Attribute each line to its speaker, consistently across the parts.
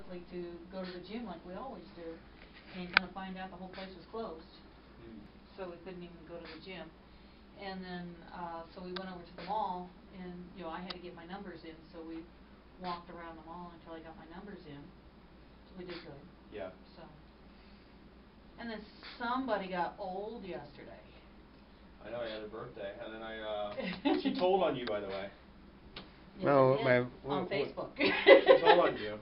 Speaker 1: basically to go to the gym like we always do, and kind of find out the whole place was closed. So we couldn't even go to the gym. And then, so we went over to the mall, and, I had to get my numbers in, so we walked around the mall until I got my numbers in. So we did good.
Speaker 2: Yeah.
Speaker 1: So. And then somebody got old yesterday.
Speaker 2: I know, I had a birthday, and then she told on you, by the way.
Speaker 1: Yes, no, on Facebook.
Speaker 2: She told on you.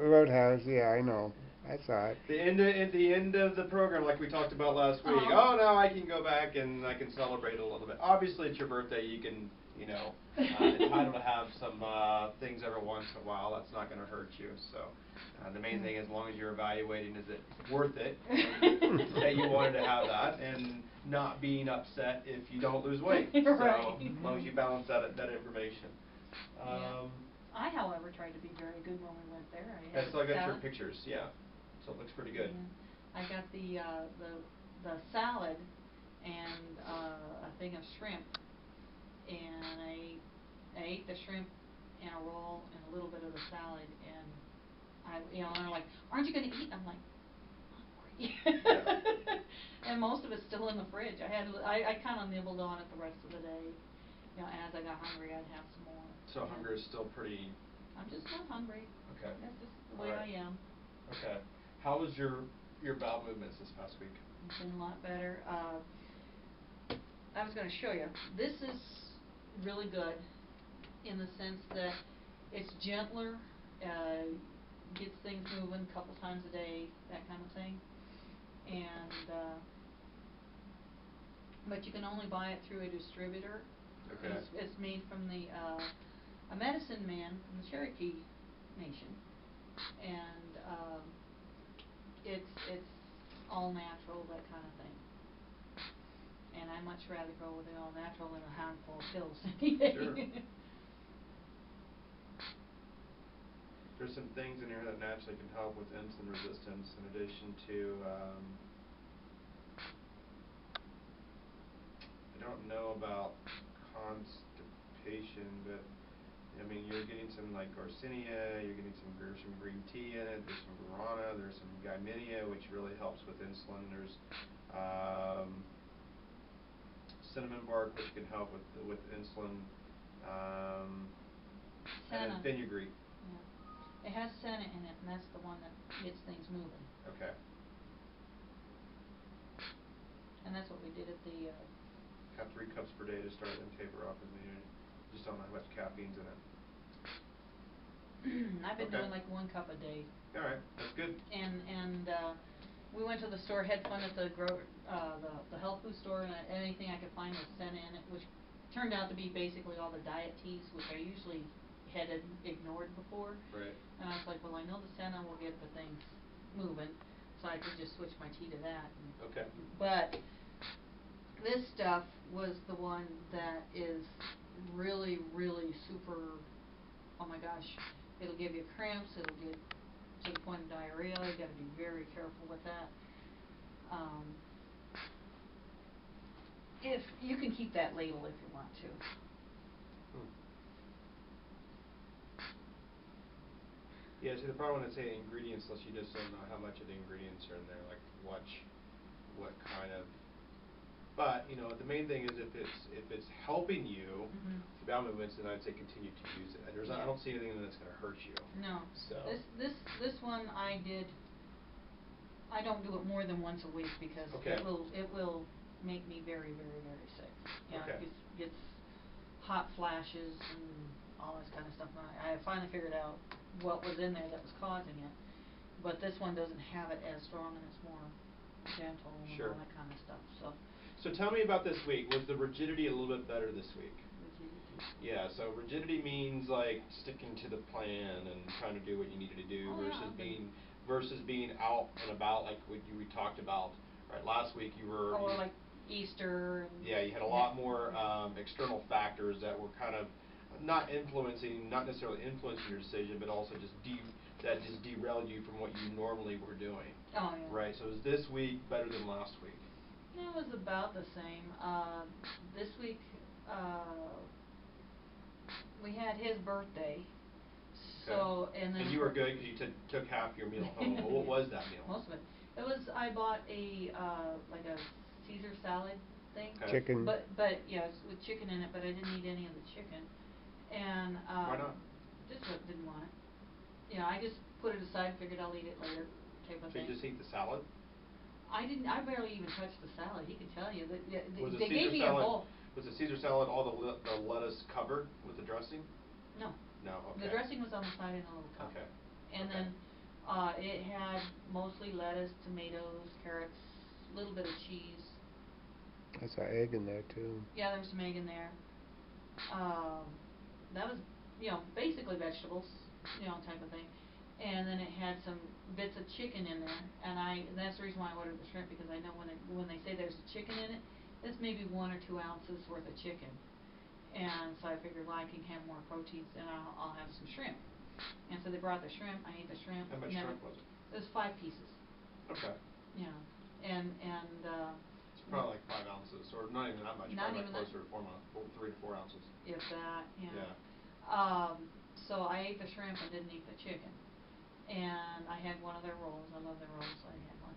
Speaker 3: Roadhouse, yeah, I know. I saw it.
Speaker 2: At the end of the program, like we talked about last week, oh, now I can go back and I can celebrate a little bit. Obviously, it's your birthday. You can, entitled to have some things every once in a while. That's not going to hurt you. So the main thing, as long as you're evaluating, is it worth it that you wanted to have that, and not being upset if you don't lose weight.
Speaker 1: Right.
Speaker 2: So as long as you balance that information.
Speaker 1: I, however, tried to be very good when we went there.
Speaker 2: I still got your pictures, yeah. So it looks pretty good.
Speaker 1: Yeah. I got the salad and a thing of shrimp, and I ate the shrimp and a roll and a little bit of the salad, and and they're like, "Aren't you going to eat?" I'm like, "Hungry." Yeah. And most of it's still in the fridge. I kind of nibbled on it the rest of the day. As I got hungry, I'd have some more.
Speaker 2: So hunger is still pretty.
Speaker 1: I'm just not hungry.
Speaker 2: Okay.
Speaker 1: That's just the way I am.
Speaker 2: Okay. How was your bowel movements this past week?
Speaker 1: It's been a lot better. I was going to show you. This is really good in the sense that it's gentler, gets things moving a couple times a day, that kind of thing. And but you can only buy it through a distributor.
Speaker 2: Okay.
Speaker 1: It's made from a medicine man from the Cherokee Nation, and it's all natural, that kind of thing. And I'd much rather go with the all natural than a handful of pills any day.
Speaker 2: Sure. There's some things in here that naturally can help with insulin resistance, in addition to I don't know about constipation, but I mean, you're getting some like Garcinia, you're getting some green tea in it, there's some guarana, there's some Guyminia, which really helps with insulin. There's cinnamon bark, which can help with insulin, and then fenugreek.
Speaker 1: Yeah. It has senna in it, and that's the one that gets things moving.
Speaker 2: Okay.
Speaker 1: And that's what we did at the
Speaker 2: Have 3 cups per day to start and taper off, and you just don't know how much caffeine's in it.
Speaker 1: I've been doing like 1 cup a day.
Speaker 2: All right, that's good.
Speaker 1: And we went to the store, had fun at the health food store, and anything I could find with senna in it, which turned out to be basically all the diet teas, which I usually had ignored before.
Speaker 2: Right.
Speaker 1: And I was like, well, I know the senna will get the things moving, so I could just switch my tea to that.
Speaker 2: Okay.
Speaker 1: But this stuff was the one that is really, really super, oh my gosh, it'll give you cramps, it'll get to the point of diarrhea. You got to be very careful with that. If you can keep that label if you want to.
Speaker 2: Yeah, see, the problem when I say ingredients, unless you just don't know how much of the ingredients are in there, like what kind of. But the main thing is if it's helping you, the bowel movements, then I'd say continue to use it. I don't see anything that's going to hurt you.
Speaker 1: No.
Speaker 2: So
Speaker 1: this one I did. I don't do it more than once a week because it will make me very, very, very sick. It's hot flashes and all this kind of stuff. And I finally figured out what was in there that was causing it. But this one doesn't have it as strong, and it's more gentle and all that kind of stuff.
Speaker 2: So tell me about this week. Was the rigidity a little bit better this week?
Speaker 1: Rigidity.
Speaker 2: Yeah, so rigidity means like sticking to the plan and trying to do what you needed to do versus being out and about like we talked about. Right, last week you were
Speaker 1: like Easter.
Speaker 2: Yeah, you had a lot more external factors that were kind of not necessarily influencing your decision, but also just derailed you from what you normally were doing.
Speaker 1: Oh yeah.
Speaker 2: Right. So is this week better than last week?
Speaker 1: It was about the same. This week we had his birthday, so So, and then.
Speaker 2: And you were good because you took half your meal home. But what was that meal?
Speaker 1: Most of it. It was, I bought a, like a Caesar salad thing.
Speaker 2: Okay.
Speaker 3: Chicken.
Speaker 1: But, yeah, it's with chicken in it, but I didn't eat any of the chicken. And,
Speaker 2: Why not?
Speaker 1: just didn't want it. You know, I just put it aside, figured I'll eat it later, type of
Speaker 2: So
Speaker 1: thing.
Speaker 2: you just eat the salad?
Speaker 1: I barely even touched the salad, he can tell you,
Speaker 2: Was the
Speaker 1: they gave
Speaker 2: Caesar
Speaker 1: me a
Speaker 2: salad,
Speaker 1: bowl.
Speaker 2: was the Caesar salad all the lettuce covered with the dressing?
Speaker 1: No.
Speaker 2: No, okay.
Speaker 1: The dressing was on the side in a little cup.
Speaker 2: Okay.
Speaker 1: And
Speaker 2: Okay.
Speaker 1: then, it had mostly lettuce, tomatoes, carrots, a little bit of cheese.
Speaker 3: I saw egg in there too.
Speaker 1: Yeah, there was some egg in there. That was, you know, basically vegetables, you know, type of thing. And then it had some bits of chicken in there, and that's the reason why I ordered the shrimp, because I know when they say there's chicken in it, it's maybe 1 or 2 ounces worth of chicken. And so I figured, well, I can have more proteins, and I'll have some shrimp. And so they brought the shrimp, I ate the shrimp.
Speaker 2: How much shrimp was it?
Speaker 1: It was 5 pieces.
Speaker 2: Okay.
Speaker 1: You know, and
Speaker 2: it's probably like 5 ounces, or not even that much.
Speaker 1: Not
Speaker 2: probably
Speaker 1: even
Speaker 2: like closer to 3 to 4 ounces.
Speaker 1: If that, yeah.
Speaker 2: Yeah.
Speaker 1: So I ate the shrimp and didn't eat the chicken. And I had one of their rolls. I love their rolls, so I had one.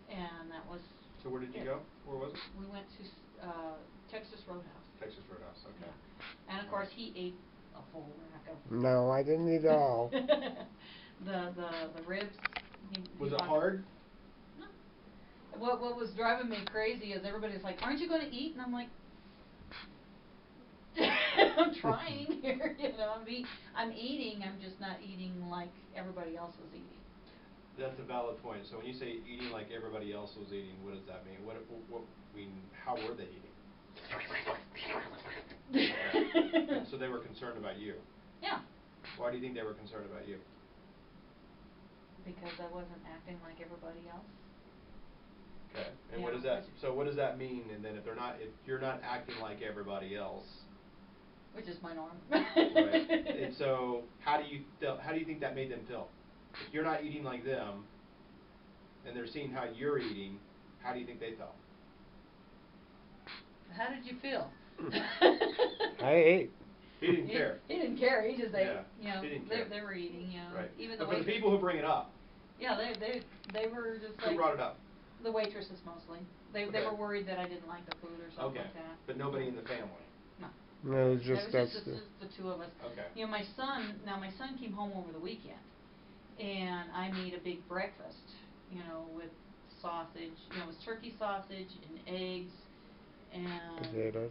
Speaker 1: And that was.
Speaker 2: So where did you go? Where was it?
Speaker 1: We went to Texas Roadhouse.
Speaker 2: Texas Roadhouse, okay.
Speaker 1: Yeah. And of course he ate a whole rack of.
Speaker 3: No, I didn't eat all.
Speaker 1: the ribs.
Speaker 2: Was it hard?
Speaker 1: No. What was driving me crazy is everybody's like, "Aren't you going to eat?" And I'm like, I'm trying here, you know. I'm eating. I'm just not eating like everybody else was eating.
Speaker 2: That's a valid point. So when you say eating like everybody else was eating, what does that mean? What how were they eating? Okay. So they were concerned about you.
Speaker 1: Yeah.
Speaker 2: Why do you think they were concerned about you?
Speaker 1: Because I wasn't acting like everybody else.
Speaker 2: Okay. And
Speaker 1: Yeah,
Speaker 2: what does that? So what does that mean? And then if you're not acting like everybody else.
Speaker 1: Which is my norm.
Speaker 2: Right. And so how do you think that made them feel? If you're not eating like them, and they're seeing how you're eating, how do you think they felt?
Speaker 1: How did you feel?
Speaker 3: I ate.
Speaker 2: He didn't care.
Speaker 1: He didn't care. He just ate.
Speaker 2: Yeah.
Speaker 1: You know,
Speaker 2: He didn't care.
Speaker 1: they were eating. You know,
Speaker 2: Right.
Speaker 1: even
Speaker 2: but
Speaker 1: the
Speaker 2: for the people who bring it up.
Speaker 1: Yeah, they were just
Speaker 2: Who
Speaker 1: like.
Speaker 2: brought it up?
Speaker 1: The waitresses mostly. They were worried that I didn't like the food or something like that.
Speaker 2: But nobody in the family.
Speaker 1: No.
Speaker 3: No, it was just
Speaker 1: It was
Speaker 3: us.
Speaker 1: just the 2 of us.
Speaker 2: Okay.
Speaker 1: You know, my son came home over the weekend, and I made a big breakfast, you know, with sausage. You know, it was turkey sausage and eggs and
Speaker 3: Potatoes.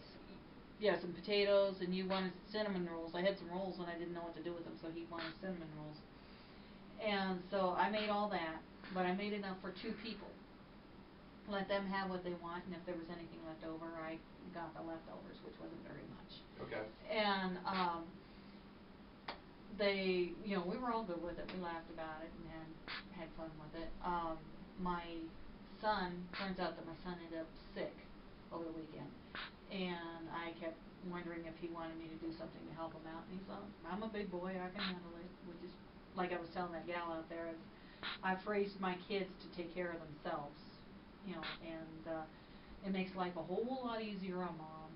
Speaker 1: yeah, some potatoes, and you wanted cinnamon rolls. I had some rolls and I didn't know what to do with them, so he wanted cinnamon rolls. And so I made all that, but I made enough for 2 people. Let them have what they want, and if there was anything left over, I got the leftovers, which wasn't very much.
Speaker 2: Okay.
Speaker 1: And you know, we were all good with it. We laughed about it and had fun with it. My son, turns out that my son ended up sick over the weekend, and I kept wondering if he wanted me to do something to help him out. And he's like, "I'm a big boy. I can handle it." Which is like I was telling that gal out there. I've raised my kids to take care of themselves. You know, and it makes life a whole lot easier on mom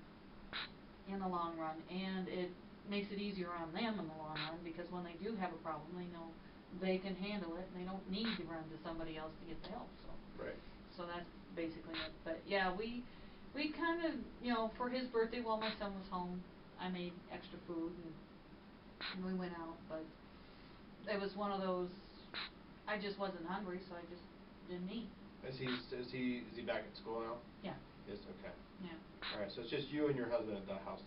Speaker 1: in the long run, and it makes it easier on them in the long run, because when they do have a problem, they know they can handle it, and they don't need to run to somebody else to get the help. So
Speaker 2: Right.
Speaker 1: So that's basically it. But yeah, we kind of, you know, for his birthday while my son was home, I made extra food and we went out, but it was one of those, I just wasn't hungry, so I just didn't eat.
Speaker 2: Is he back at school now?
Speaker 1: Yeah.
Speaker 2: Yes. Okay.
Speaker 1: Yeah.
Speaker 2: All right. So it's just you and your husband at the house.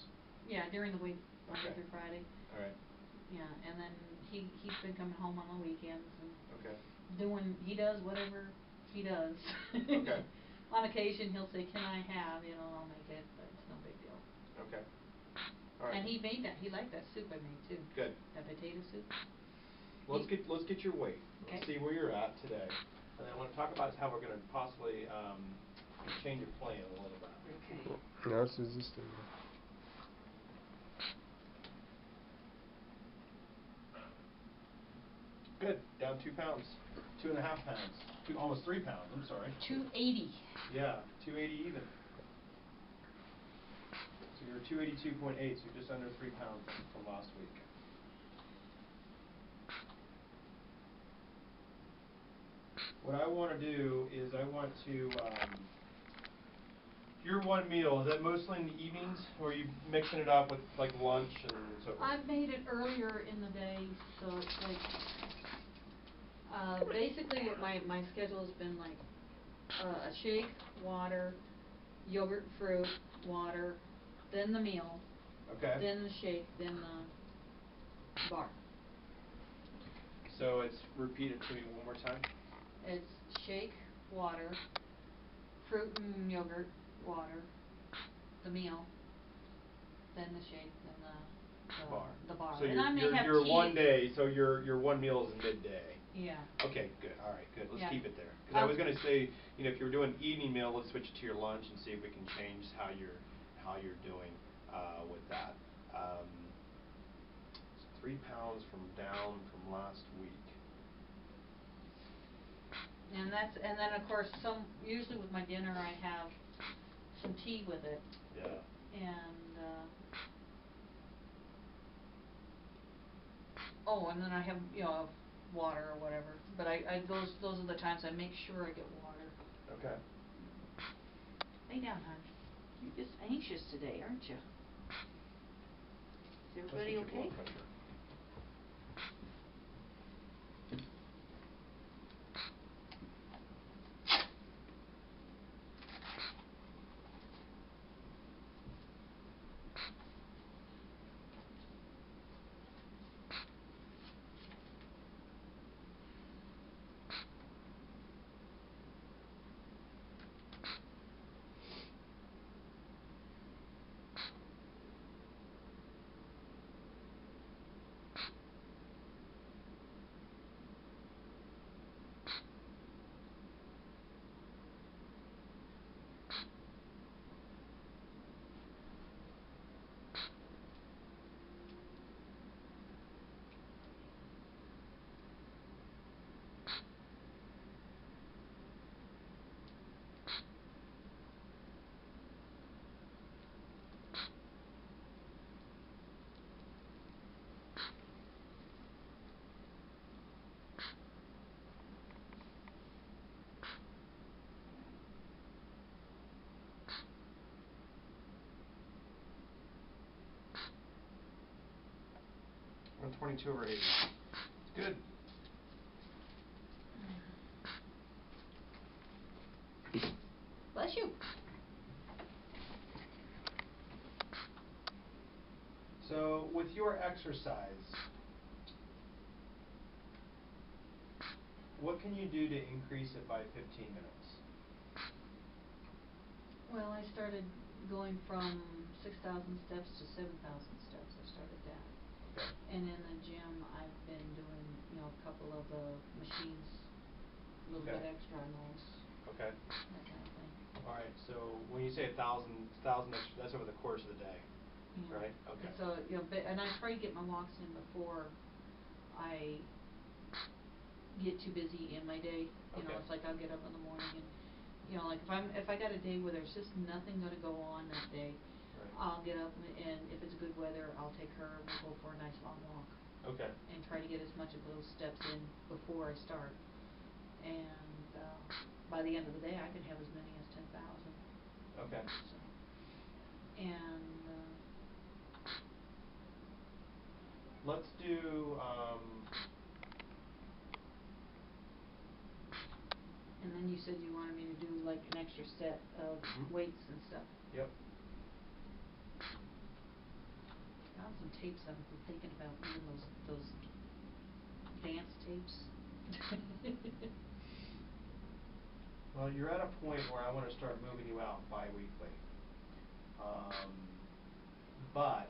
Speaker 1: Yeah, during the week, Monday
Speaker 2: Okay.
Speaker 1: through Friday.
Speaker 2: All right.
Speaker 1: Yeah, and then he's been coming home on the weekends and
Speaker 2: Okay.
Speaker 1: he does whatever he does.
Speaker 2: Okay.
Speaker 1: On occasion he'll say, "Can I have?" You know, and I'll make it, but it's no big deal.
Speaker 2: Okay. All right.
Speaker 1: And he made that. He liked that soup I made too.
Speaker 2: Good.
Speaker 1: That potato soup.
Speaker 2: Let's get your weight.
Speaker 1: Okay.
Speaker 2: Let's see where you're at today, and then I want to talk about how we're going to possibly change your plan a little bit.
Speaker 1: Okay.
Speaker 3: No, it's just
Speaker 2: Good. Down 2 pounds. 2.5 pounds. Almost 3 pounds. I'm sorry.
Speaker 1: 280.
Speaker 2: Yeah. 280 even. So you're 282.8. So you're just under 3 pounds from last week. What I want to do is I want to, your one meal, is that mostly in the evenings, or are you mixing it up with like lunch and so forth?
Speaker 1: I've made it earlier in the day, so it's like, basically what my schedule has been like, a shake, water, yogurt, fruit, water, then the meal,
Speaker 2: Okay.
Speaker 1: then the shake, then the bar.
Speaker 2: So it's, repeat it to me one more time.
Speaker 1: It's shake, water, fruit and yogurt, water, the meal, then the shake, then the bar.
Speaker 2: So
Speaker 1: And I may have
Speaker 2: your
Speaker 1: tea.
Speaker 2: one day, so your one meal is midday.
Speaker 1: Yeah.
Speaker 2: Okay, good. All right, good. Let's
Speaker 1: Yeah.
Speaker 2: keep it there. Because I was going to say, you know, if you were doing evening meal, let's switch it to your lunch and see if we can change how you're doing with that. It's 3 pounds down from last week.
Speaker 1: And then of course usually with my dinner I have some tea with it.
Speaker 2: Yeah.
Speaker 1: And and then I have, you know, water or whatever. But those are the times I make sure I get water.
Speaker 2: Okay.
Speaker 1: Lay down, hon. You're just anxious today, aren't you? Is everybody
Speaker 2: What's your
Speaker 1: okay?
Speaker 2: blood pressure? I'm 22/80. It's good.
Speaker 1: Bless you.
Speaker 2: So with your exercise, what can you do to increase it by 15 minutes?
Speaker 1: Well, I started going from 6,000 steps to 7,000 steps. I started that.
Speaker 2: Okay.
Speaker 1: And in the gym, I've been doing, you know, a couple of the machines, a little
Speaker 2: Okay.
Speaker 1: bit extra on those.
Speaker 2: Okay.
Speaker 1: That kind of thing.
Speaker 2: All right. So when you say 1,000 extra, that's over the course of the day,
Speaker 1: Yeah.
Speaker 2: right? Okay.
Speaker 1: And so, you know, and I try to get my walks in before I get too busy in my day. You know,
Speaker 2: Okay.
Speaker 1: it's like I'll get up in the morning and, you know, like if I got a day where there's just nothing gonna go on that day,
Speaker 2: Right.
Speaker 1: I'll get up and if it's good weather, I'll take her and we'll go for a nice long walk.
Speaker 2: Okay.
Speaker 1: And try to get as much of those steps in before I start. And by the end of the day, I could have as many as 10,000.
Speaker 2: Okay.
Speaker 1: So, and
Speaker 2: Let's do.
Speaker 1: And then you said you wanted me to do like an extra set of weights and stuff.
Speaker 2: Yep.
Speaker 1: I have some tapes I've been thinking about, even those dance tapes.
Speaker 2: Well, you're at a point where I want to start moving you out bi-weekly. But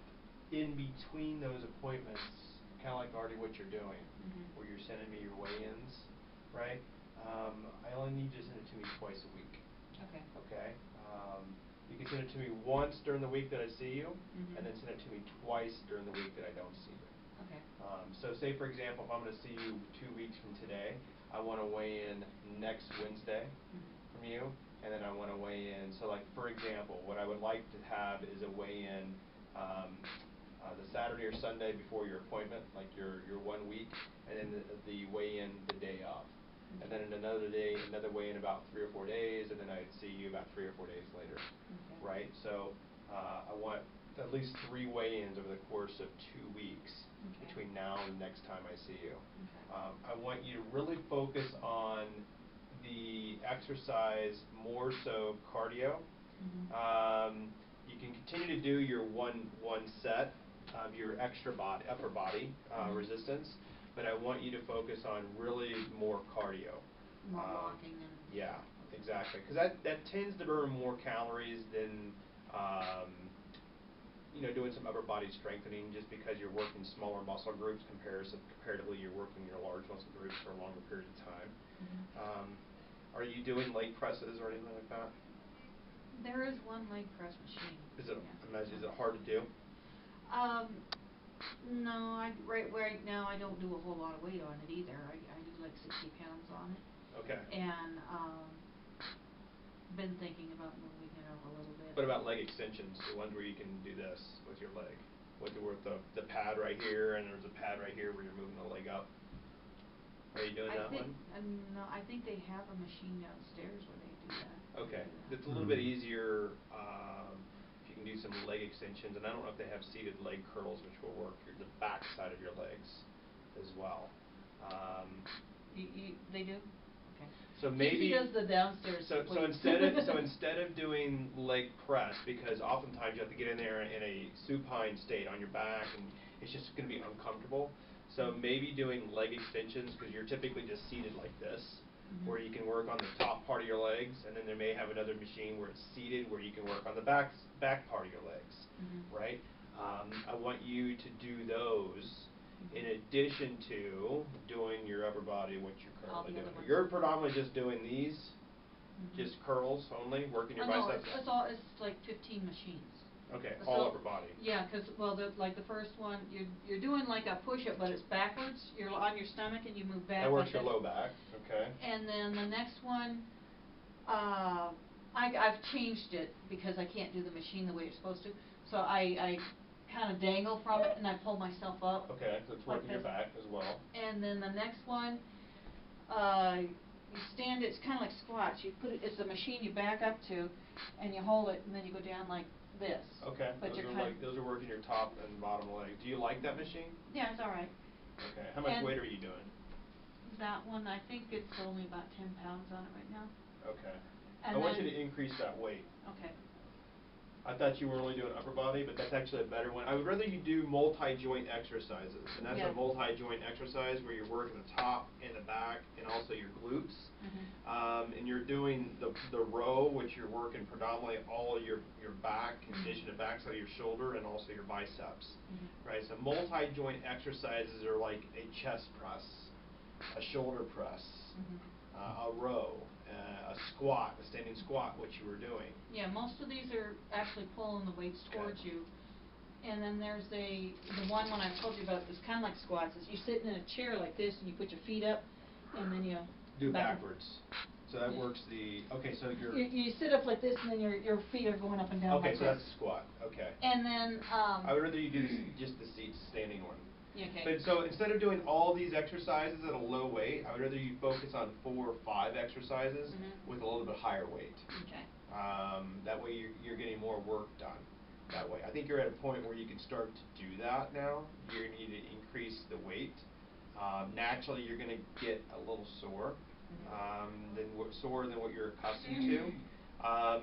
Speaker 2: in between those appointments, kind of like already what you're doing, where you're sending me your weigh-ins, right? I only need you to send it to me twice a week.
Speaker 1: Okay.
Speaker 2: Okay? You can send it to me once during the week that I see you, and then send it to me twice during the week that I don't see you.
Speaker 1: Okay.
Speaker 2: So say, for example, if I'm going to see you 2 weeks from today, I want to weigh in next Wednesday from you, and then I want to weigh in. So, like, for example, what I would like to have is a weigh-in the Saturday or Sunday before your appointment, like your 1 week, and then the weigh-in the day of. and then in another day, another weigh in about 3 or 4 days, and then I'd see you about 3 or 4 days later, right? So I want at least 3 weigh-ins over the course of 2 weeks between now and the next time I see you. I want you to really focus on the exercise, more so cardio. You can continue to do your one set of your upper body resistance, but I want you to focus on really more cardio.
Speaker 1: More walking and...
Speaker 2: Yeah, exactly. Because that tends to burn more calories than you know, doing some upper body strengthening, just because you're working smaller muscle groups comparatively you're working your large muscle groups for a longer period of time. Are you doing leg presses or anything like that?
Speaker 1: There is one leg press machine.
Speaker 2: Is it hard to do?
Speaker 1: No, right now I don't do a whole lot of weight on it either. I do like 60 pounds on it.
Speaker 2: Okay.
Speaker 1: And been thinking about moving it up a little bit.
Speaker 2: What about leg extensions? The ones where you can do this with your leg, with the pad right here, and there's a pad right here where you're moving the leg up. Are you doing that one?
Speaker 1: No, I think they have a machine downstairs where they do that.
Speaker 2: Okay, it's a little bit easier if you can do some leg extensions, and I don't know if they have seated leg curls, which will work the back side of your legs as well.
Speaker 1: They do? Okay.
Speaker 2: So maybe
Speaker 1: he does the downstairs.
Speaker 2: So instead of doing leg press, because oftentimes you have to get in there in a supine state on your back, and it's just going to be uncomfortable. So maybe doing leg extensions, because you're typically just seated like this, where you can work on the top part of your legs, and then they may have another machine where it's seated, where you can work on the back part of your legs, right? I want you to do those in addition to doing your upper body, what you're currently doing. You're predominantly just doing these, just curls only, working your biceps?
Speaker 1: No, it's like 15 machines.
Speaker 2: Okay, all upper body.
Speaker 1: Yeah, because, well, like the first one, you're doing like a push-up, but it's backwards. You're on your stomach and you move back.
Speaker 2: That works your low back, okay.
Speaker 1: And then the next one, I've changed it because I can't do the machine the way you're supposed to. So I kind of dangle from it and I pull myself up.
Speaker 2: Okay, so it's working your back as well.
Speaker 1: And then the next one, you stand, it's kind of like squats. You put it, it's a machine you back up to, and you hold it, and then you go down like this.
Speaker 2: Okay,
Speaker 1: but
Speaker 2: those are working your top and bottom leg. Do you like that machine?
Speaker 1: Yeah, it's all right.
Speaker 2: Okay, how much weight are you doing?
Speaker 1: That one, I think it's only about 10 pounds on it right now.
Speaker 2: Okay.
Speaker 1: And
Speaker 2: I want you to increase that weight.
Speaker 1: Okay.
Speaker 2: I thought you were only doing upper body, but that's actually a better one. I would rather you do multi-joint exercises, and that's a multi-joint exercise where you're working the top and the back and also your glutes. And you're doing the row, which you're working predominantly all of your back, in addition to back side of your shoulder and also your biceps. Right, so multi-joint exercises are like a chest press, a shoulder press, a row, a squat, a standing squat, which you were doing.
Speaker 1: Yeah, most of these are actually pulling the weights towards you. And then there's the one when I told you about, it's kind of like squats. Is you're sitting in a chair like this, and you put your feet up, and then you
Speaker 2: do backwards. So that works okay, so
Speaker 1: you sit up like this, and then your feet are going up and down.
Speaker 2: Okay, so that's a squat. Okay.
Speaker 1: And then
Speaker 2: I would rather you do just the standing one.
Speaker 1: Okay.
Speaker 2: But so instead of doing all these exercises at a low weight, I would rather you focus on 4 or 5 exercises with a little bit higher weight.
Speaker 1: Okay.
Speaker 2: That way you're getting more work done. That way, I think you're at a point where you can start to do that now. You need to increase the weight. Naturally, you're going to get a little sore, than what you're accustomed to.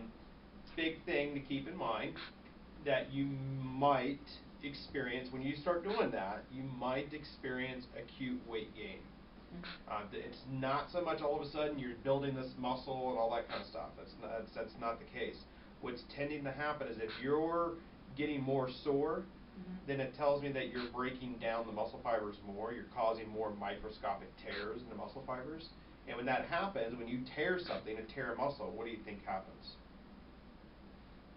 Speaker 2: Big thing to keep in mind that you might experience when you start doing that, you might experience acute weight gain. It's not so much all of a sudden you're building this muscle and all that kind of stuff. That's not the case. What's tending to happen is if you're getting more sore, then it tells me that you're breaking down the muscle fibers more. You're causing more microscopic tears in the muscle fibers. And when that happens, when you tear something, tear a muscle, what do you think happens?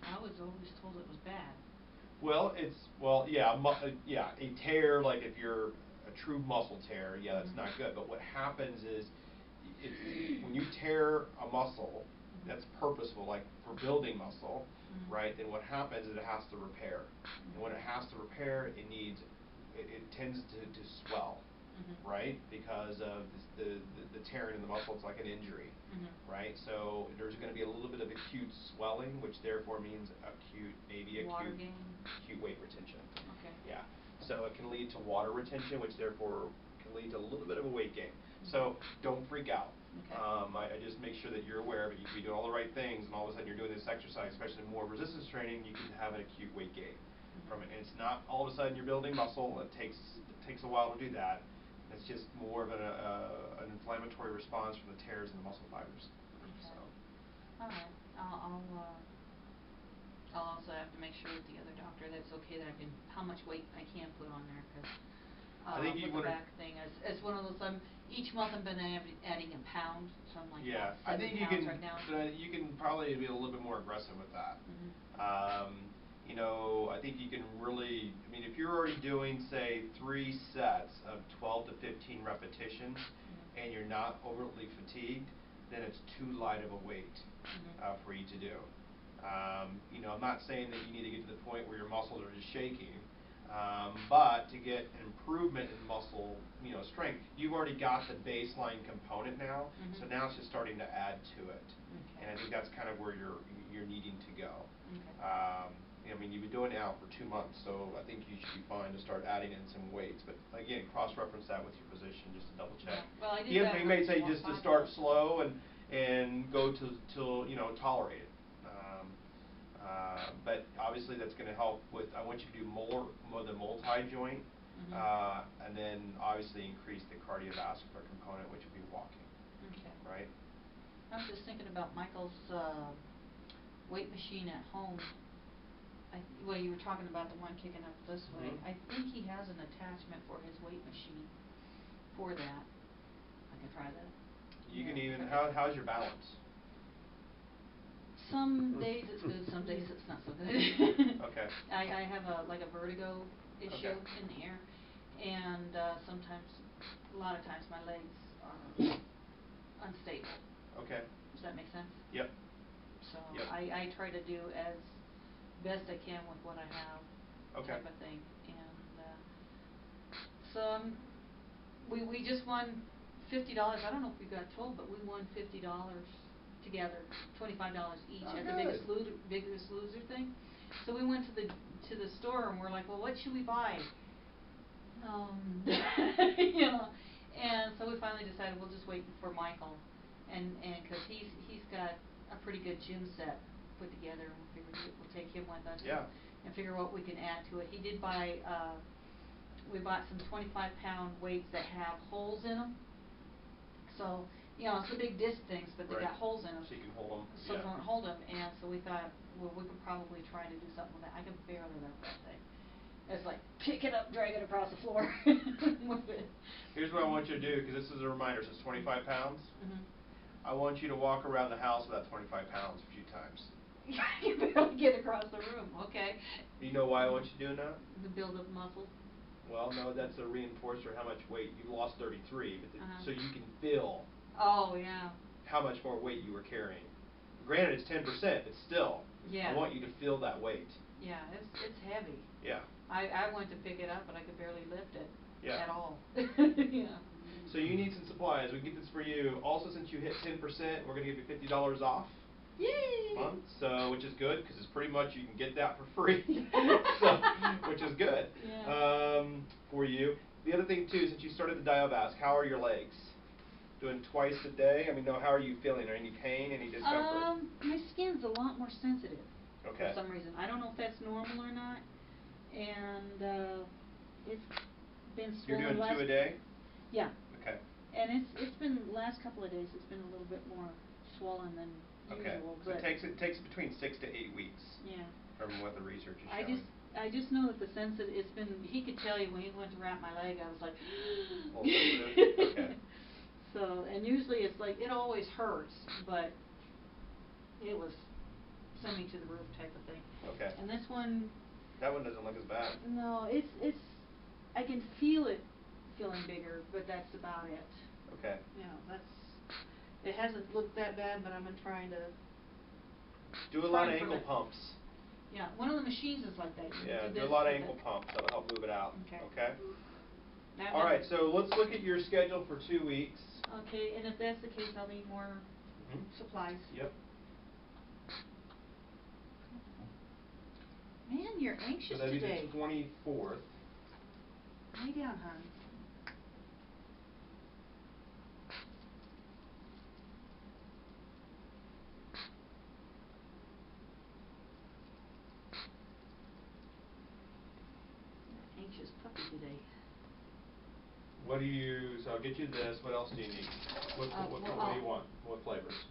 Speaker 1: I was always told it was bad.
Speaker 2: Well, a tear, like if you're a true muscle tear, that's not good. But what happens is, when you tear a muscle that's purposeful, like for building muscle, right? Then what happens is it has to repair, and when it has to repair, it tends to swell, right? Because of the tearing in the muscle, it's like an injury, right? So there's going to be a little bit of acute swelling, which therefore means maybe
Speaker 1: Water
Speaker 2: acute
Speaker 1: gain.
Speaker 2: acute weight retention.
Speaker 1: Okay.
Speaker 2: Yeah. So it can lead to water retention, which therefore can lead to a little bit of a weight gain. So don't freak out.
Speaker 1: Okay.
Speaker 2: I just make sure that you're aware of it. You can be doing all the right things, and all of a sudden you're doing this exercise, especially more resistance training, you can have an acute weight gain from it. And it's not all of a sudden you're building muscle. It takes a while to do that. It's just more of an inflammatory response from the tears in the muscle fibers.
Speaker 1: Okay.
Speaker 2: So.
Speaker 1: All right. I'll also have to make sure with the other doctor that's okay that how much weight I can put on there, because
Speaker 2: I think
Speaker 1: with the back thing, it's one of those. Each month I've been adding a pound, so I'm like
Speaker 2: yeah, I think you can. You can probably be a little bit more aggressive with that. You know, I think you can really. I mean, if you're already doing, say, 3 sets of 12 to 15 repetitions, and you're not overly fatigued, then it's too light of a weight for you to do. You know, I'm not saying that you need to get to the point where your muscles are just shaking, but to get an improvement in muscle, you know, strength, you've already got the baseline component now, so now it's just starting to add to it. And I think that's kind of where you're needing to go. I mean, you've been doing it now for 2 months, so I think you should be fine to start adding in some weights. But again, cross-reference that with your physician just to double check.
Speaker 1: Yeah. Well, I did that.
Speaker 2: He may say just to start slow and go till you know, tolerate it. But obviously that's going to help with. I want you to do more the multi-joint, and then obviously increase the cardiovascular component, which would be walking.
Speaker 1: Okay.
Speaker 2: Right.
Speaker 1: I was just thinking about Michael's weight machine at home. Well, you were talking about the one kicking up this way. I think he has an attachment for his weight machine for that. I can try that.
Speaker 2: You can even. How's your balance?
Speaker 1: Some days it's good, some days it's not so good.
Speaker 2: Okay.
Speaker 1: I have a vertigo issue in the air, and sometimes, a lot of times, my legs are unstable.
Speaker 2: Okay.
Speaker 1: Does that make sense?
Speaker 2: Yep.
Speaker 1: So I try to do as best I can with what I have, type of thing, and so we just won $50. I don't know if we got told, but we won $50 together, $25 each at the Biggest Loser thing. So we went to the store and we're like, well, what should we buy? You know, and so we finally decided we'll just wait for Michael, and because he's got a pretty good gym set put together, and we figured we'll take him with us and figure what we can add to it. He did buy. We bought some 25-pound weights that have holes in them. So, you know, it's the big disc things, but they got holes in them.
Speaker 2: So you can hold them.
Speaker 1: So you can hold them, and so we thought, well, we could probably try to do something with that. I can barely lift that thing. It's like, pick it up, drag it across the floor with it.
Speaker 2: Here's what I want you to do, because this is a reminder, so it's 25 pounds. I want you to walk around the house with that 25 pounds a few times.
Speaker 1: You barely get across the room, okay.
Speaker 2: You know why I want you doing that?
Speaker 1: To build up muscle.
Speaker 2: Well, no, that's a reinforcer how much weight. You lost 33, but so you can feel how much more weight you were carrying. Granted, it's 10%, but still, I want you to feel that weight.
Speaker 1: Yeah, it's heavy.
Speaker 2: Yeah.
Speaker 1: I went to pick it up, but I could barely lift it at all.
Speaker 2: So you need some supplies. We can get this for you. Also, since you hit 10%, we're going to give you $50 off.
Speaker 1: Yay!
Speaker 2: Month, so which is good because it's pretty much you can get that for free, so, which is good for you. The other thing too, since you started the Diovasc, how are your legs? Doing twice a day? I mean, no. How are you feeling? Are any pain? Any discomfort?
Speaker 1: My skin's a lot more sensitive.
Speaker 2: Okay.
Speaker 1: For some reason, I don't know if that's normal or not, and it's been swollen.
Speaker 2: You're doing 2 a day?
Speaker 1: Yeah.
Speaker 2: Okay.
Speaker 1: And it's been the last couple of days. It's been a little bit more swollen than usual.
Speaker 2: So it takes between 6 to 8 weeks.
Speaker 1: Yeah.
Speaker 2: From what the research is showing.
Speaker 1: I just know that the sensitive. It's been. He could tell you when he went to wrap my leg. I was like.
Speaker 2: Okay.
Speaker 1: So, and usually it's like it always hurts, but it was send me to the roof type of thing.
Speaker 2: Okay.
Speaker 1: And this one.
Speaker 2: That one doesn't look as bad.
Speaker 1: No, it's. I can feel it feeling bigger, but that's about it.
Speaker 2: Okay.
Speaker 1: You know, it hasn't looked that bad, but I've been trying to.
Speaker 2: Do a lot of ankle pumps.
Speaker 1: Yeah, one of the machines is like that.
Speaker 2: Do a lot of ankle pumps. That'll help move it out.
Speaker 1: Okay.
Speaker 2: Okay.
Speaker 1: Have
Speaker 2: All
Speaker 1: it.
Speaker 2: right, so let's look at your schedule for 2 weeks.
Speaker 1: Okay, and if that's the case, I'll need more
Speaker 2: Mhm.
Speaker 1: supplies.
Speaker 2: Yep.
Speaker 1: Man, you're
Speaker 2: So
Speaker 1: anxious
Speaker 2: that'd be
Speaker 1: today.
Speaker 2: the 24th.
Speaker 1: Lay down, hon. Anxious puppy today.
Speaker 2: What do you, so I'll get you this, what else do you need? What do you want? What flavors?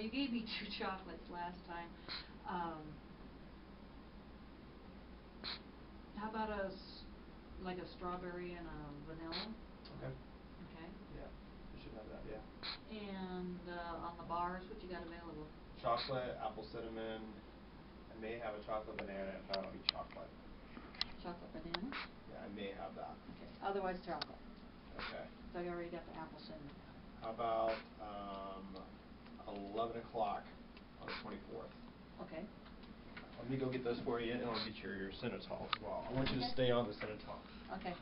Speaker 1: You gave me 2 chocolates last time. How about like a strawberry and a vanilla?
Speaker 2: Okay.
Speaker 1: Okay.
Speaker 2: Yeah, we should have that, yeah.
Speaker 1: And on the bars, what you got available?
Speaker 2: Chocolate, apple cinnamon, I may have a chocolate banana if I don't eat chocolate.
Speaker 1: Chocolate banana?
Speaker 2: Yeah, I may have that.
Speaker 1: Okay, otherwise chocolate.
Speaker 2: Okay.
Speaker 1: So I already got the apple cinnamon.
Speaker 2: How about 11 o'clock on the 24th?
Speaker 1: Okay.
Speaker 2: Let me go get those for you, and I'll get your Cinnatol as well. I want you to
Speaker 1: Okay.
Speaker 2: stay on the Cinnatol.
Speaker 1: Okay.